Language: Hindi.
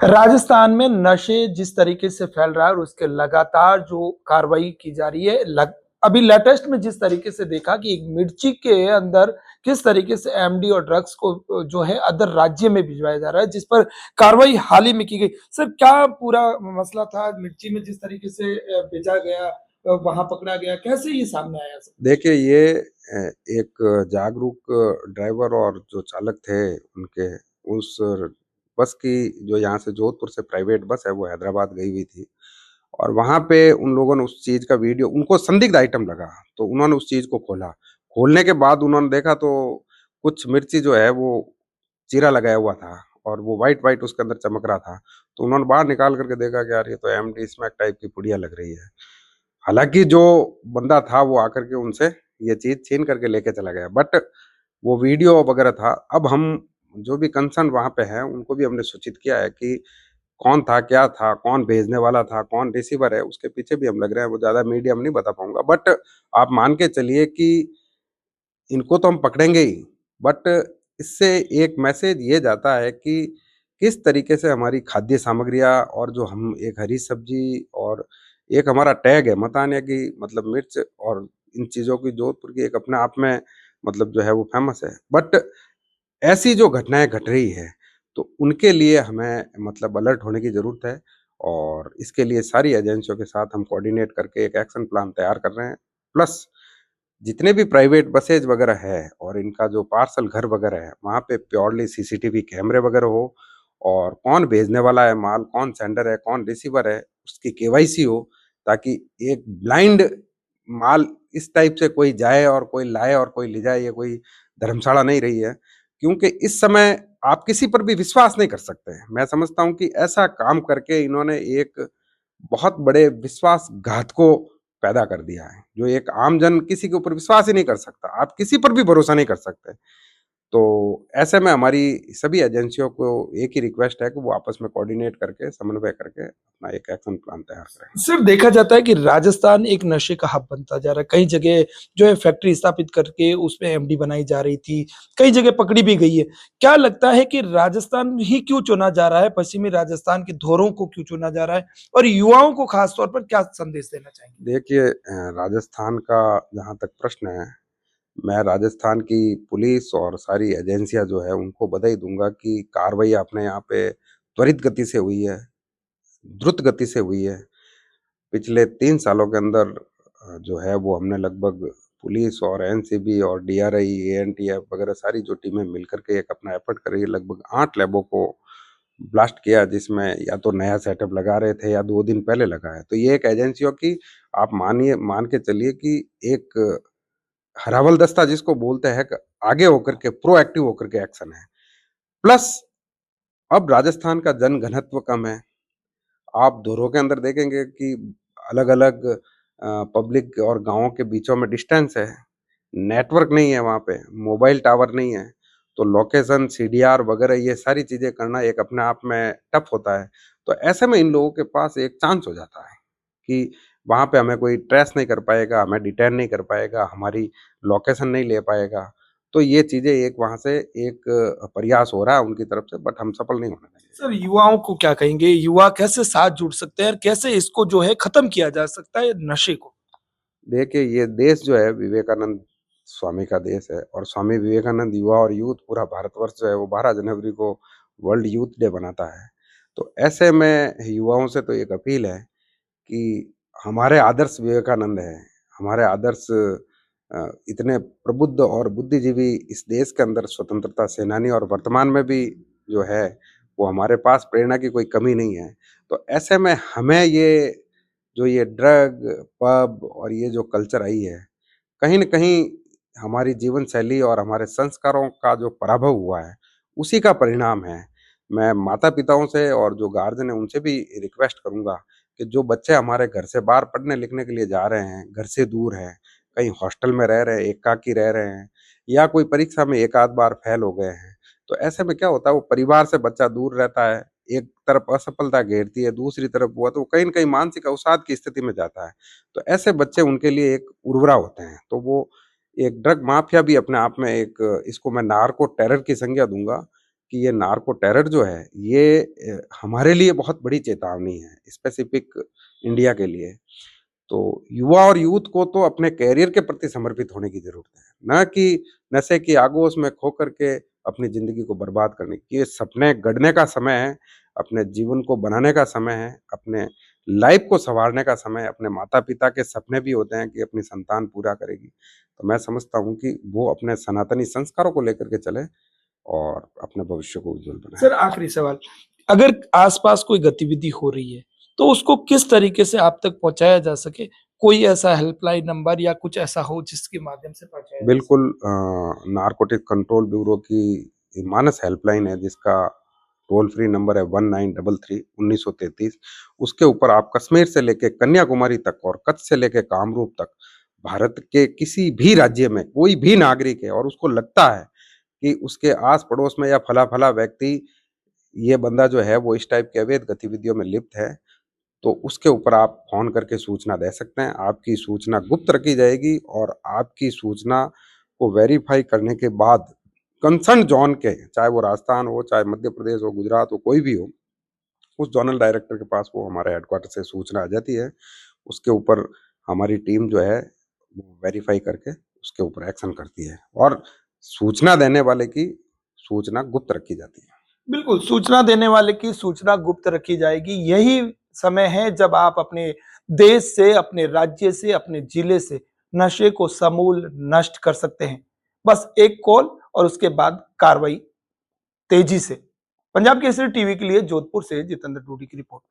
राजस्थान में नशे जिस तरीके से फैल रहा है और उसके लगातार जो कार्रवाई की जा रही है अभी लेटेस्ट में जिस तरीके से देखा कि एक मिर्ची के अंदर किस तरीके से एमडी और ड्रग्स को जो है अदर राज्य में भिजवाया जा रहा है, जिस पर कार्रवाई हाल ही में की गई। सर, क्या पूरा मसला था? मिर्ची में जिस तरीके से भेजा गया, वहां पकड़ा गया, कैसे ये सामने आया सर? देखिए ये एक जागरूक ड्राइवर और जो चालक थे उनके उस बस की जो यहाँ से जोधपुर से प्राइवेट बस है वो हैदराबाद गई हुई थी और वहाँ पे उन लोगों ने उस चीज़ का वीडियो उनको संदिग्ध आइटम लगा, तो उन्होंने उस चीज़ को खोला। खोलने के बाद उन्होंने देखा तो कुछ मिर्ची जो है वो चीरा लगाया हुआ था और वो व्हाइट-व्हाइट उसके अंदर चमक रहा था। तो उन्होंने बाहर निकाल कर के देखा कि यार ये तो एमडी स्मैक टाइप की पुड़िया लग रही है। हालाँकि जो बंदा था वो आकर के उनसे ये चीज़ छीन करके लेके चला गया। बट वो वीडियो वगैरह था। अब हम जो भी कंसर्न वहाँ पे हैं उनको भी हमने सूचित किया है कि कौन था, क्या था, कौन भेजने वाला था, कौन रिसीवर है, उसके पीछे भी हम लग रहे हैं। वो ज़्यादा मीडिया में नहीं बता पाऊँगा। बट आप मान के चलिए कि इनको तो हम पकड़ेंगे ही, बट इससे एक मैसेज ये जाता है कि किस तरीके से हमारी खाद्य सामग्रियाँ और जो हम एक हरी सब्जी और एक हमारा टैग है मतान्या की मतलब मिर्च और इन चीज़ों की जोधपुर की एक अपने आप में मतलब जो है वो फ़ेमस है। बट ऐसी जो घटनाएँ घट रही है, तो उनके लिए हमें मतलब अलर्ट होने की ज़रूरत है और इसके लिए सारी एजेंसियों के साथ हम कोऑर्डिनेट करके एक एक्शन प्लान तैयार कर रहे हैं। प्लस जितने भी प्राइवेट बसेज़ वगैरह है और इनका जो पार्सल घर वगैरह है, वहाँ पे प्योरली सीसीटीवी कैमरे वगैरह हो और कौन भेजने वाला है माल, कौन सेंडर है, कौन रिसीवर है, उसकी केवाईसी हो, ताकि एक ब्लाइंड माल इस टाइप से कोई जाए और कोई लाए और कोई ले जाए, ये कोई धर्मशाला नहीं रही है। क्योंकि इस समय आप किसी पर भी विश्वास नहीं कर सकते हैं। मैं समझता हूँ कि ऐसा काम करके इन्होंने एक बहुत बड़े विश्वासघात को पैदा कर दिया है, जो एक आम जन किसी के ऊपर विश्वास ही नहीं कर सकता। आप किसी पर भी भरोसा नहीं कर सकते। तो ऐसे में हमारी सभी एजेंसियों को एक ही रिक्वेस्ट है कि वो आपस में कोऑर्डिनेट करके, समन्वय करके अपना एक एक्शन प्लान तैयार करें। सिर्फ देखा जाता है कि राजस्थान एक नशे का हब बनता जा रहा है। कई जगह जो है फैक्ट्री स्थापित करके उसमें एमडी बनाई जा रही थी, कई जगह पकड़ी भी गई है। क्या लगता है कि राजस्थान ही क्यों चुना जा रहा है? पश्चिमी राजस्थान के धोरों को क्यों चुना जा रहा है? और युवाओं को खास तौर पर क्या संदेश देना चाहेंगे? देखिए राजस्थान का जहाँ तक प्रश्न है, मैं राजस्थान की पुलिस और सारी एजेंसियाँ जो है उनको बधाई दूँगा कि कार्रवाई अपने यहाँ पे त्वरित गति से हुई है, द्रुत गति से हुई है। पिछले 3 सालों के अंदर जो है वो हमने लगभग पुलिस और एनसीबी और डीआरआई, एएनटीएफ वगैरह सारी जो टीमें मिलकर के एक अपना एफर्ट कर रही है, लगभग 8 लैबों को ब्लास्ट किया जिसमें या तो नया सेटअप लगा रहे थे या 2 दिन पहले लगा है। तो ये एक एजेंसियों की आप मान के चलिए कि एक हरावल दस्ता जिसको बोलते हैं क आगे होकर के प्रोएक्टिव होकर के एक्शन है। प्लस अब राजस्थान का जनघनत्व कम है। आप दौरों के अंदर देखेंगे कि अलग-अलग पब्लिक और गाँवों के बीचों में डिस्टेंस है, नेटवर्क नहीं है वहाँ पे, मोबाइल टावर नहीं है, तो लोकेशन, सीडीआर वगैरह ये सारी चीज़ें करना एक अपने आप में टफ़ होता है। तो ऐसे में इन लोगों के पास एक चांस हो जाता है कि वहाँ पे हमें कोई ट्रेस नहीं कर पाएगा, हमें डिटेन नहीं कर पाएगा, हमारी लोकेशन नहीं ले पाएगा। तो ये चीज़ें एक वहाँ से एक प्रयास हो रहा है उनकी तरफ से बट हम सफल नहीं होने देंगे। सर, युवाओं को क्या कहेंगे? युवा कैसे साथ जुड़ सकते हैं और कैसे इसको जो है खत्म किया जा सकता है नशे को? देखिए, ये देश जो है विवेकानंद स्वामी का देश है और स्वामी विवेकानंद युवा और यूथ पूरा भारतवर्ष जो है वो 12 जनवरी को वर्ल्ड यूथ डे मनाता है। तो ऐसे में युवाओं से तो एक अपील है कि हमारे आदर्श विवेकानंद हैं, हमारे आदर्श इतने प्रबुद्ध और बुद्धिजीवी इस देश के अंदर स्वतंत्रता सेनानी और वर्तमान में भी जो है, वो हमारे पास प्रेरणा की कोई कमी नहीं है। तो ऐसे में हमें ये ड्रग, पब और ये जो कल्चर आई है, कहीं न कहीं हमारी जीवन शैली और हमारे संस्कारों का जो पराभव हुआ है, उसी का परिणाम है। मैं माता-पिताओं से और जो गार्जियन है उनसे भी रिक्वेस्ट करूँगा कि जो बच्चे हमारे घर से बाहर पढ़ने-लिखने के लिए जा रहे हैं, घर से दूर हैं, कहीं हॉस्टल में रह रहे हैं, एकाकी रह रहे हैं या कोई परीक्षा में एक आध बार फेल हो गए हैं, तो ऐसे में क्या होता है वो परिवार से बच्चा दूर रहता है, एक तरफ असफलता घेरती है, दूसरी तरफ वो तो कहीं न कहीं मानसिक अवसाद की स्थिति में जाता है। तो ऐसे बच्चे उनके लिए एक उर्वरा होते हैं। तो वो एक ड्रग माफ़िया भी अपने आप में एक इसको मैं नार्को टेरर की संज्ञा दूँगा कि ये नार्को टेरर जो है ये हमारे लिए बहुत बड़ी चेतावनी है, स्पेसिफिक इंडिया के लिए। तो युवा और यूथ को तो अपने करियर के प्रति समर्पित होने की ज़रूरत है, ना कि नशे की आगोश में खो कर के अपनी ज़िंदगी को बर्बाद करने की। ये सपने गढ़ने का समय है, अपने जीवन को बनाने का समय है, अपने लाइफ़ को सँवारने का समय है, अपने माता-पिता के सपने भी होते हैं कि अपनी संतान पूरा करेगी। तो मैं समझता हूँ कि वो अपने सनातनी संस्कारों को लेकर के चले और अपने भविष्य को उज्ज्वल बनाएँ। सर आखिरी सवाल, अगर आसपास कोई गतिविधि हो रही है, तो उसको किस तरीके से आप तक पहुँचाया जा सके? कोई ऐसा हेल्पलाइन नंबर या कुछ ऐसा हो जिसके माध्यम से पहुँचाया जा सके? बिल्कुल नारकोटिक कंट्रोल ब्यूरो की मानस हेल्पलाइन है जिसका टोल फ्री नंबर है 1933 उसके ऊपर आप कश्मीर से लेके कन्याकुमारी तक और कच्छ से लेके कामरूप तक भारत के किसी भी राज्य में कोई भी नागरिक है और उसको लगता है कि उसके आस पड़ोस में या फला फला व्यक्ति ये बंदा जो है वो इस टाइप की अवैध गतिविधियों में लिप्त है तो उसके ऊपर आप फ़ोन करके सूचना दे सकते हैं। आपकी सूचना गुप्त रखी जाएगी और आपकी सूचना को वेरीफ़ाई करने के बाद कंसर्न ज़ोन के, चाहे वो राजस्थान हो, चाहे मध्य प्रदेश हो, गुजरात हो, कोई भी हो, उस ज़ोनल डायरेक्टर के पास वो हमारे हेडक्वार्टर से सूचना आ जाती है। उसके ऊपर हमारी टीम जो है, वो वेरीफ़ाई करके उसके ऊपर एक्शन करती है और सूचना देने वाले की सूचना गुप्त रखी जाती है। बिल्कुल, सूचना देने वाले की सूचना गुप्त रखी जाएगी। यही समय है जब आप अपने देश से, अपने राज्य से, अपने जिले से नशे को समूल नष्ट कर सकते हैं। बस एक कॉल और उसके बाद कार्रवाई तेजी से। पंजाब केसरी टीवी के लिए जोधपुर से जितेंद्र डूडी की रिपोर्ट।